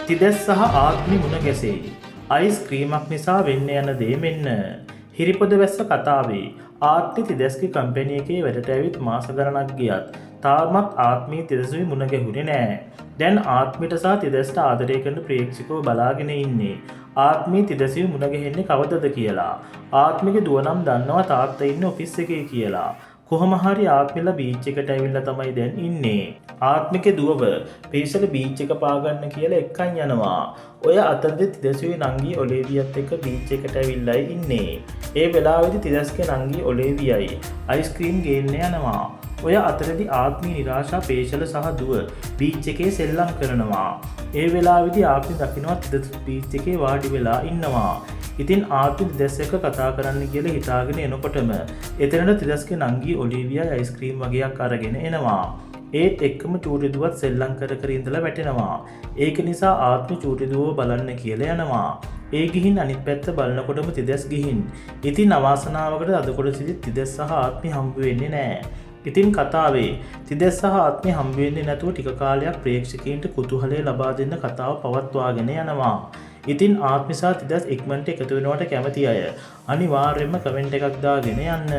තිදැස් සහ ආත්මි මුණ ගැසෙයි. අයිස් ක්‍රීමක් නිසා වෙන්න යන දේ මෙන්න. හිරිපොද වැස්ස කතාවේ ආත්මි තිදැස්ගේ කම්පැනි එකේ වැඩට ඇවිත් මාස ගණනක් ගියත් තාමත් ආත්මී තිදැසුයි මුණ ගැහුණේ නෑ. දැන් ආත්මිට සහ තිදැස්ට ආදරය කරන ප්‍රේක්ෂකව බලාගෙන ඉන්නේ. ආත්මී තිදැසුයි මුණ ගැහෙන්නේ කවදද කියලා. ආත්මිගේ දුව නම් දන්නවා තාත්තා ඉන්නේ ඔෆිස් එකේ කියලා. කොහොම හරි ආත්මිලා බීච් එකට ඇවිල්ලා තමයි දැන් ඉන්නේ. ආත්මිකේ දුවව පේසල බීච් එක පාගන්න කියලා එක්කන් යනවා. ඔය අතරදී තිදැසුයි නංගි ඔලේවියත් එක්ක බීච් එකට ඇවිල්ලායි ඉන්නේ. ඒ වෙලාවේදී තිදැස්ගේ නංගි ඔලේවියයි අයිස්ක්‍රීම් ගේන්න යනවා. ඔය අතරදී ආත්මී නිරාශා පේෂල සහ දුව බීච් එකේ සෙල්ලම් කරනවා. ඒ වෙලාවේදී ආත්මි දකින්නවා තිදැස් බීච් එකේ වාඩි වෙලා ඉන්නවා. ඉතින් ආත්මි තිදැස් එක්ක කතා කරන්න කියලා හිතාගෙන එනකොටම එතනට තිදැස්ගේ නංගි ඔලිවියා අයිස්ක්‍රීම් වගේක් අරගෙන එනවා. ඒත් එක්කම චූටි දුවත් සෙල්ලම් කර කර ඉඳලා වැටෙනවා. ඒක නිසා ආත්මි චූටි දුවව බලන්න කියලා යනවා. ඒ ගිහින් අනිත් පැත්ත බලනකොටම තිදැස් ගිහින්. ඉතින් අවාසනාවකට අද කොටසෙදි තිදැස් සහ ආත්මි හම්බ වෙන්නේ නැහැ. ඉතින් කතාවේ තිදැස් සහ ආත්මි හම්බ වෙන්නේ නැතුව ටික කාලයක් ප්‍රේක්ෂකයන්ට කුතුහලය ලබා දෙන්න කතාව පවත්වාගෙන යනවා. ඉතින් ආත්මි සහ තිදැස් ඉක්මනට එකතු වෙනවට කැමති අය අනිවාර්යයෙන්ම කමෙන්ට් එකක් දාගෙන යන්න.